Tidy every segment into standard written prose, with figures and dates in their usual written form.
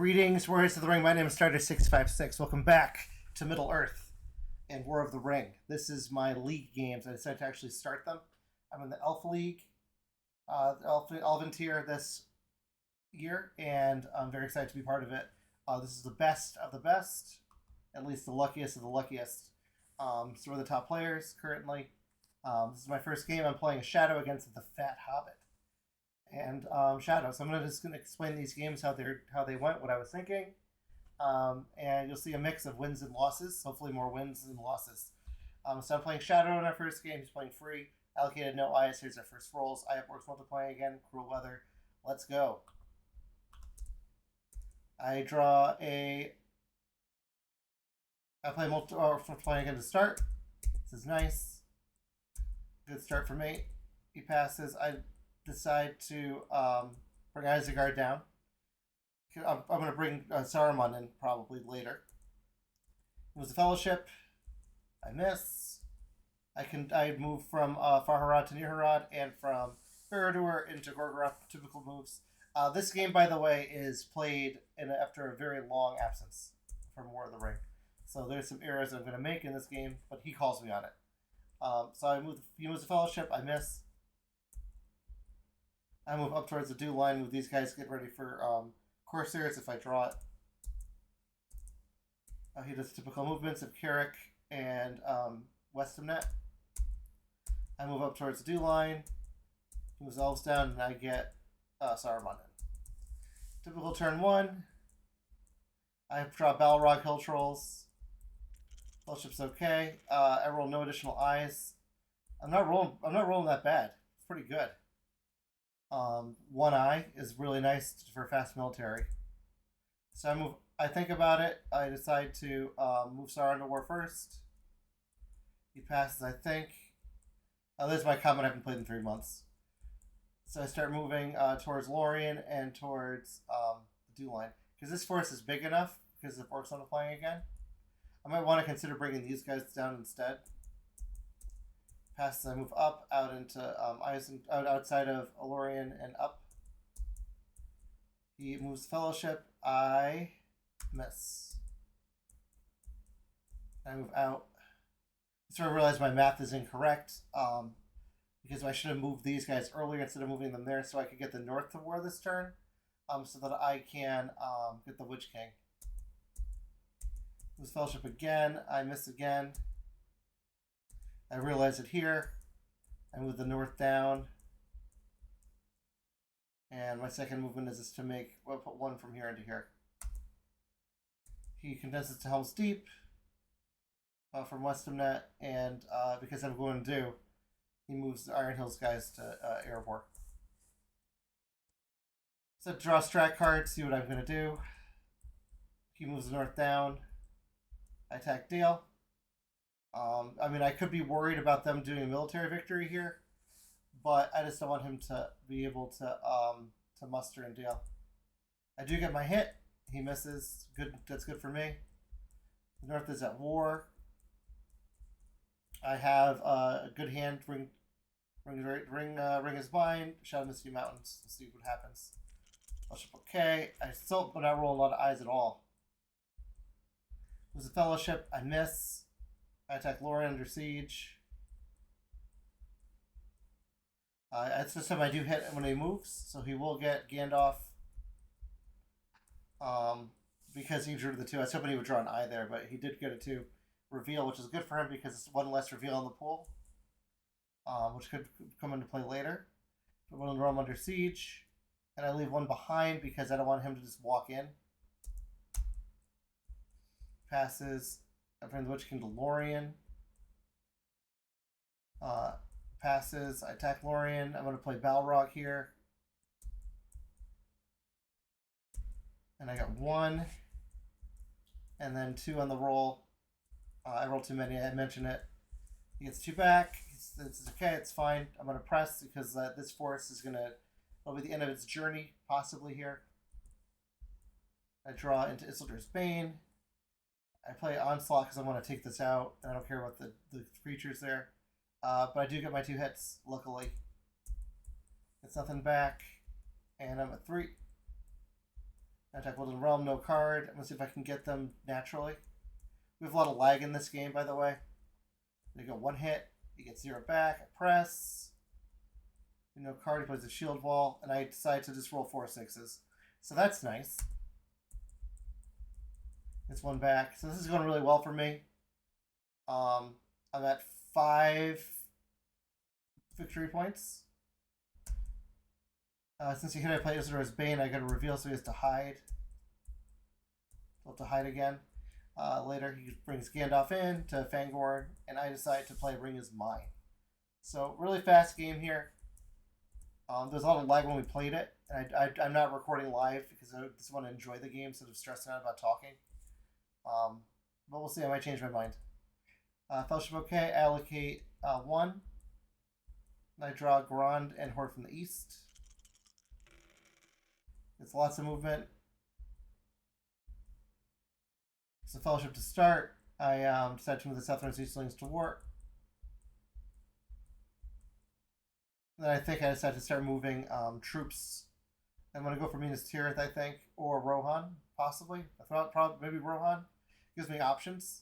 Greetings, Warriors of the Ring. My name is Strider656. Welcome back to Middle Earth and War of the Ring. This is my league games. I decided to actually start them. I'm in the Elf League, Elven tier this year, and I'm very excited to be part of it. This is the best of the best, at least the luckiest of the luckiest. So we're the top players currently. This is my first game. I'm playing a Shadow against the Fat Hobbit. And Shadow. So I'm just gonna explain these games, how they went, what I was thinking, and you'll see a mix of wins and losses. Hopefully, more wins than losses. So I'm playing Shadow in our first game. He's playing free. Allocated no ice. Here's our first rolls. I have works multiplying again. Cruel weather. Let's go. I draw a. I play multiplying again to start. This is nice. Good start for me. He passes. I decide to bring Isengard down. I'm going to bring Saruman in probably later. It was a Fellowship. I miss. I move from Farharad to Nirharad and from Baradur into Gorgoroth. Typical moves. This game, by the way, is played after a very long absence from War of the Ring. So there's some errors I'm going to make in this game, but he calls me on it. So he moves the Fellowship. I miss. I move up towards the dew line. Move these guys. Get ready for Corsairs if I draw it. He does typical movements of Carrick and Westamnet. I move up towards the dew line. He moves elves down, and I get Saruman in. Typical turn one. I draw Balrog Hill Trolls. Fellowship's okay. I roll no additional eyes. I'm not rolling that bad. It's pretty good. One eye is really nice for fast military. So I think about it. I decide to move Sauron to war first. He passes, I think. This is my comment. I haven't played in 3 months. So I start moving towards Lorien and towards the dew line. Because this force is big enough, because the orcs on flying again. I might want to consider bringing these guys down instead. Passes, I move up, out into outside of Lorien and up. He moves Fellowship. I miss. I move out. So I realize my math is incorrect because I should have moved these guys earlier instead of moving them there so I could get the north to war this turn so that I can get the Witch King. Moves Fellowship again. I miss again. I realize it here. I move the north down. And my second movement is just to put one from here into here. He condenses to Helm's Deep from Westamnet, and because I'm going to do, he moves the Iron Hills guys to Erebor. So draw a strat card, see what I'm going to do. He moves the north down. I attack Dale. I could be worried about them doing a military victory here, but I just don't want him to be able to muster and deal. I do get my hit. He misses. Good. That's good for me. The North is at war. I have a good hand. Ring is mine. Shadow Misty Mountains. Let's see what happens. Okay. I still but I roll a lot of eyes at all. There's a Fellowship. I miss. I attack Lorien under siege. It's this time I do hit when he moves, so he will get Gandalf. Because he drew the 2. I was hoping he would draw an eye there, but he did get a 2 reveal, which is good for him because it's one less reveal in the pool, which could come into play later. Put one in the realm under siege, and I leave one behind because I don't want him to just walk in. Passes. I bring the Witch King to Lorien. Passes. I attack Lorien. I'm going to play Balrog here. And I got 1. And then 2 on the roll. I rolled too many. I mentioned it. He gets 2 back. It's okay. It's fine. I'm going to press because this force is going to... It'll be the end of its journey, possibly here. I draw into Isildur's Bane. I play Onslaught because I want to take this out. I don't care about the creatures there. But I do get my 2 hits, luckily. It's nothing back. And I'm at 3. Attack Wilderness Realm, no card. I'm gonna see if I can get them naturally. We have a lot of lag in this game, by the way. They go one hit, he gets 0 back, I press. No card, he plays a shield wall, and I decide to just roll 4 6s. So that's nice. It's 1 back. So this is going really well for me. I'm at 5 victory points. Since he hit, I play Isra's Bane. I got to reveal, so he has to hide. He'll have to hide again. Later, he brings Gandalf in to Fangorn, and I decide to play Ring is Mine. So, really fast game here. There's a lot of lag when we played it, and I'm not recording live because I just want to enjoy the game instead of stressing out about talking. But we'll see. I might change my mind. Fellowship, okay. I allocate 1. And I draw Grand and Horde from the east. It's lots of movement. It's a Fellowship to start. I decided to move the Southern Eastlings to war. Then I think I decided to start moving troops. I'm going to go for Minas Tirith, I think, or Rohan, possibly. I thought probably maybe Rohan. Gives me options.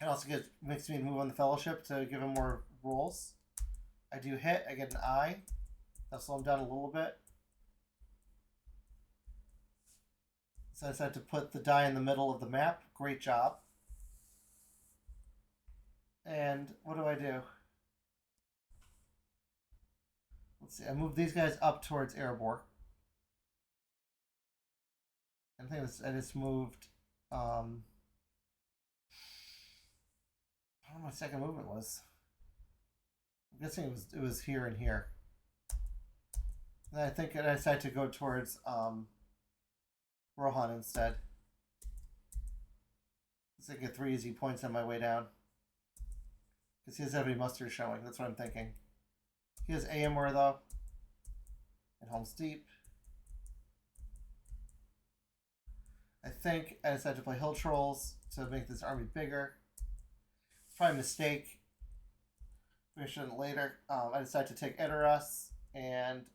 And also makes me move on the Fellowship to give him more rolls. I do hit. I get an eye. That'll slow him down a little bit. So I decided to put the die in the middle of the map. Great job. And what do I do? Let's see. I move these guys up towards Erebor. I think I just moved. I don't know what my second movement was. I'm guessing it was here and here. And I think I decided to go towards Rohan instead. So I get 3 easy points on my way down. Because he doesn't have any muster showing. That's what I'm thinking. He has AMR though. And Helm's Deep. I think I decided to play Hill Trolls to make this army bigger. It's probably a mistake. We shouldn't later. I decided to take Edoras and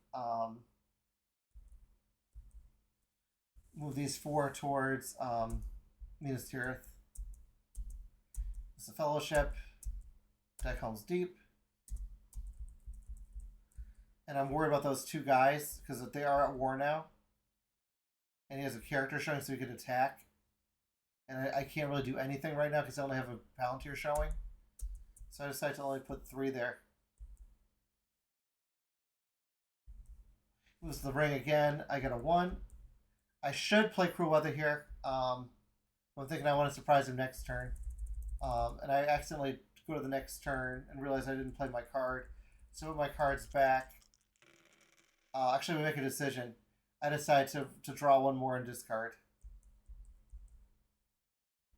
move these 4 towards Minas Tirith. It's a Fellowship. Deck Helm's Deep. And I'm worried about those 2 guys because they are at war now. And he has a character showing so he can attack. And I can't really do anything right now because I only have a Palantir showing. So I decided to only put 3 there. Moves the ring again. I get a 1. I should play Cruel Weather here. I'm thinking I want to surprise him next turn. And I accidentally go to the next turn and realize I didn't play my card. So with my cards back. Actually, we make a decision. I decide to draw 1 more and discard.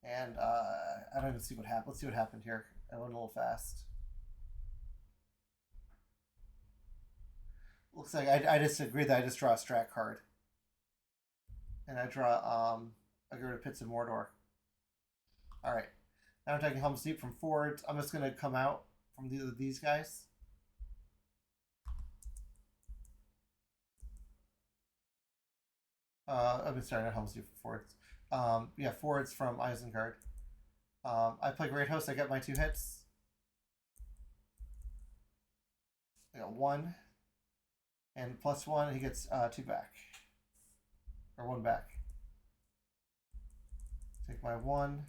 And I don't even see what happened. Let's see what happened here. I went a little fast. Looks like I disagree that I just draw a strat card. And I draw, I go to Pits of Mordor. Alright. Now I'm taking Helm's Deep from forward. I'm just going to come out from these guys. I've been starting at Helm's Deep from forwards. Yeah, forwards from Isengard. I play Great Host. I get my 2 hits. I got 1. And +1, he gets 2 back. Or 1 back. Take my 1.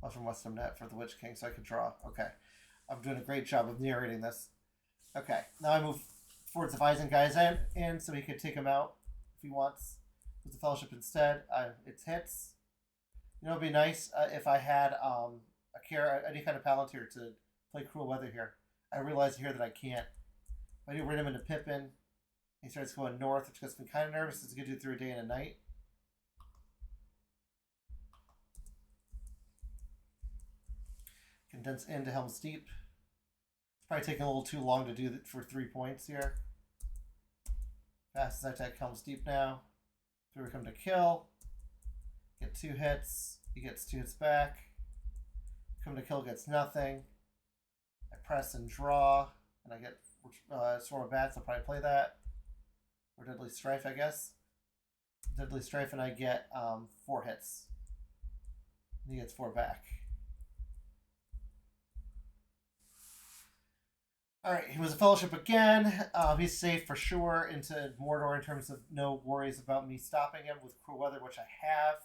Plus from Western Net for the Witch King so I can draw. Okay. I'm doing a great job of narrating this. Okay. Now I move forwards of Isengard in so he could take him out if he wants. With the Fellowship instead. It's hits. You know, it'd be nice if I had any kind of Palantir to play Cruel Weather here. I realize here that I can't. If I do rid him into Pippin, he starts going north, which gets me kind of nervous. It's going to do through a day and a night. Condense into Helm's Deep. It's probably taking a little too long to do for 3 points here. Fast as I attack Helm's Deep now. 3 come to kill. Get 2 hits. He gets 2 hits back. Come to kill gets nothing. I press and draw. And I get Swarm of Bats. I'll probably play that. Or Deadly Strife, I guess. Deadly Strife, and I get 4 hits. And he gets 4 back. Alright, he was a fellowship again. He's safe for sure into Mordor in terms of no worries about me stopping him with Cruel Weather, which I have.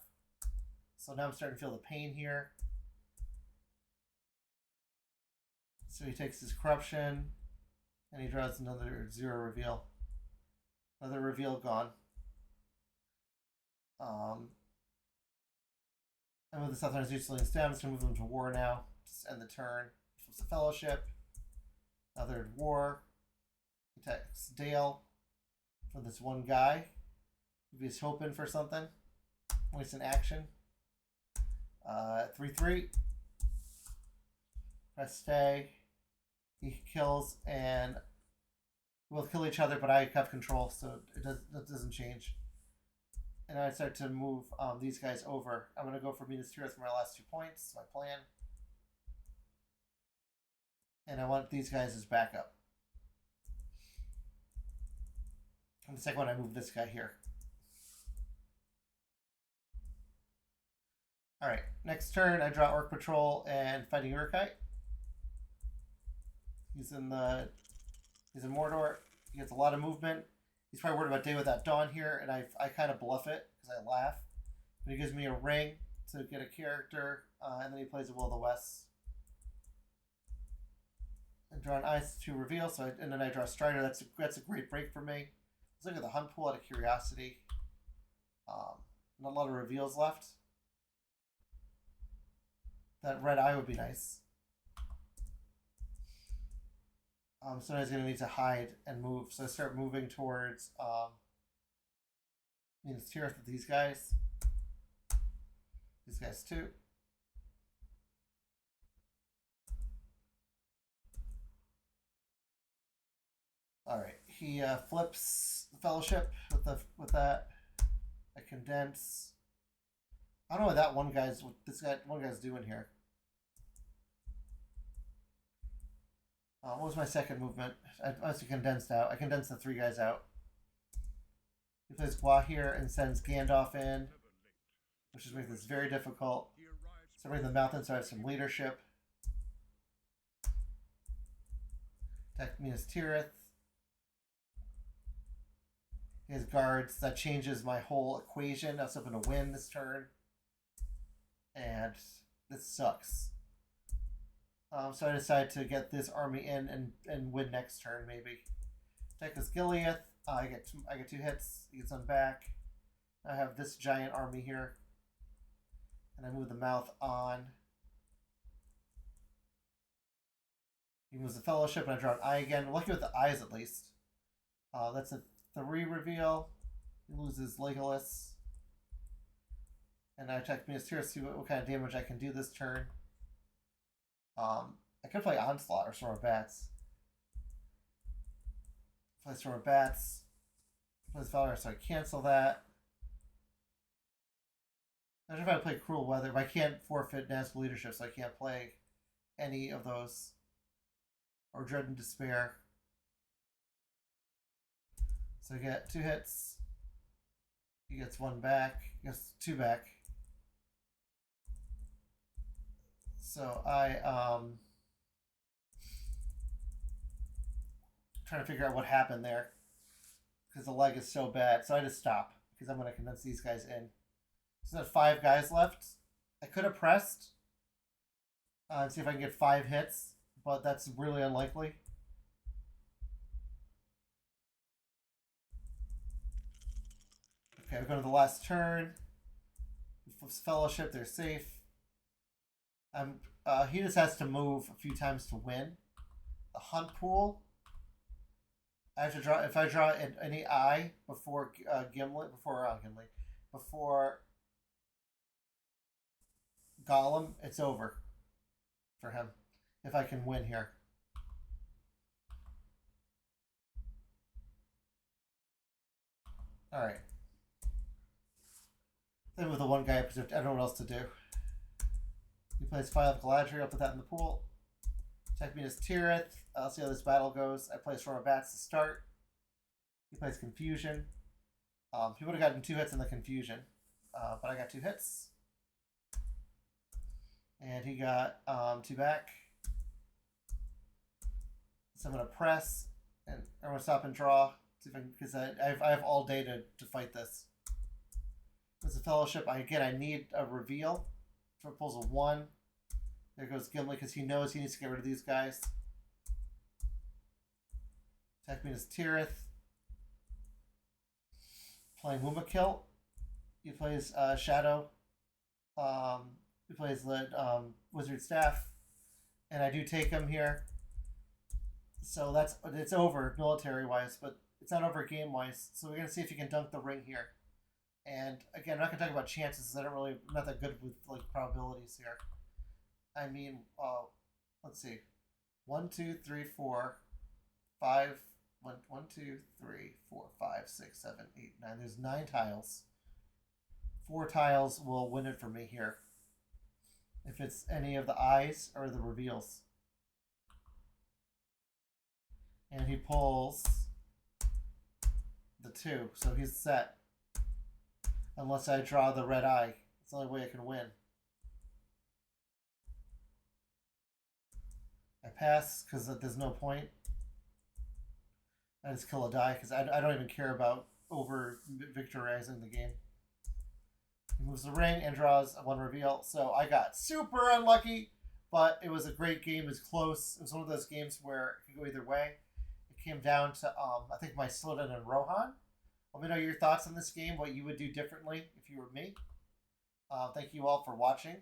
So now I'm starting to feel the pain here. So he takes his corruption, and he draws another 0 reveal. Another reveal gone. And with the Southerners usually down, I'm just going to move them to war now. Just end the turn. It's a fellowship. Another war. He attacks Dale for this one guy. If he's hoping for something. Waste an action. 3/3. Press stay. He kills and we'll kill each other, but I have control, so it doesn't change. And I start to move these guys over. I'm going to go for Minas Tirith for my last 2 points. My plan. And I want these guys as backup. And the second one, I move this guy here. Alright, next turn, I draw Orc Patrol and Fighting Urukite. He's in Mordor. He gets a lot of movement. He's probably worried about Day Without Dawn here, and I kind of bluff it because I laugh. But he gives me a ring to get a character, and then he plays a Will of the West. And draw an Ice to reveal, and then I draw Strider. That's a great break for me. Let's look at the Hunt pool out of curiosity. Not a lot of reveals left. That red eye would be nice. So now he's going to need to hide and move. So I start moving towards Minas Tirith with these guys. These guys too. Alright, he flips the Fellowship with that. I condense. I don't know what one guy's doing here. What was my second movement? I must have condensed out. I condensed the 3 guys out. He plays Gua here and sends Gandalf in, which is making this very difficult. So I bring the mountain so I have some leadership. Attack Minas Tirith. He has guards. That changes my whole equation. I was hoping to win this turn. And this sucks. So I decided to get this army in and win next turn, maybe. Attack this Gileath. I get 2 hits. He gets one back. I have this giant army here. And I move the mouth on. He moves the Fellowship, and I draw an eye again. I'm lucky with the eyes, at least. That's a 3 reveal. He loses Legolas. And I attack Minas Tirith to see what kind of damage I can do this turn. I could play Onslaught or Storm of Bats. Play Storm of Bats. Plays Valor, so I cancel that. I don't know if I play Cruel Weather, but I can't forfeit Nazgul Leadership, so I can't play any of those. Or Dread and Despair. So I get 2 hits. He gets 1 back. He gets 2 back. So trying to figure out what happened there because the leg is so bad. So I just stop because I'm going to condense these guys in. So there's 5 guys left. I could have pressed and see if I can get 5 hits, but that's really unlikely. Okay, we're going to the last turn. Fellowship, they're safe. He just has to move a few times to win. The Hunt pool. I have to draw. If I draw any eye before before Gollum, it's over for him. If I can win here. All right. Then with the one guy, I don't know what else to do. He plays File of Galadriel. I'll put that in the pool. Attack Minas Tirith. I'll see how this battle goes. I play Storm of Bats to start. He plays Confusion. He would have gotten 2 hits in the confusion, but I got 2 hits. And he got 2 back. So I'm going to press, and I'm going to stop and draw, because I have all day to fight this. There's a fellowship. I need a reveal. For pulls a 1. There goes Gimli, because he knows he needs to get rid of these guys. Attack means Tirith. Playing Mumakil. He plays Shadow. He plays the Wizard Staff. And I do take him here. So it's over military-wise, but it's not over game-wise. So we're going to see if you can dunk the ring here. And again, I'm not going to talk about chances. I'm not that good with like probabilities here. I mean, let's see. 1, 2, 3, 4, 5. 1, 2, 3, 4, 5, 6, 7, 8, 9. There's 9 tiles. 4 tiles will win it for me here. If it's any of the eyes or the reveals. And he pulls the 2, so he's set. Unless I draw the red eye. It's the only way I can win. I pass because there's no point. I just kill a die because I don't even care about over-victorizing the game. He moves the ring and draws a 1 reveal. So I got super unlucky, but it was a great game. It was close. It was one of those games where it could go either way. It came down to, I think, my Sloden and Rohan. Let me know your thoughts on this game, what you would do differently if you were me. Thank you all for watching,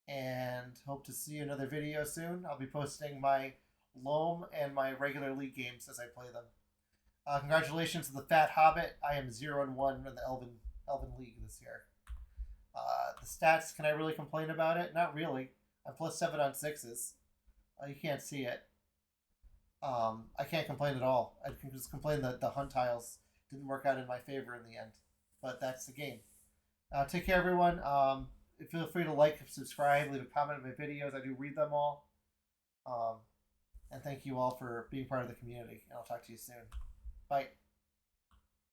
and hope to see you in another video soon. I'll be posting my Loam and my regular league games as I play them. Congratulations to the Fat Hobbit. I am 0-1 in the Elven League this year. The stats, can I really complain about it? Not really. I'm +7 on 6s. You can't see it. I can't complain at all. I can just complain that the hunt tiles didn't work out in my favor in the end. But that's the game. Take care, everyone. Feel free to like, subscribe, leave a comment on my videos. I do read them all. And thank you all for being part of the community. And I'll talk to you soon. Bye.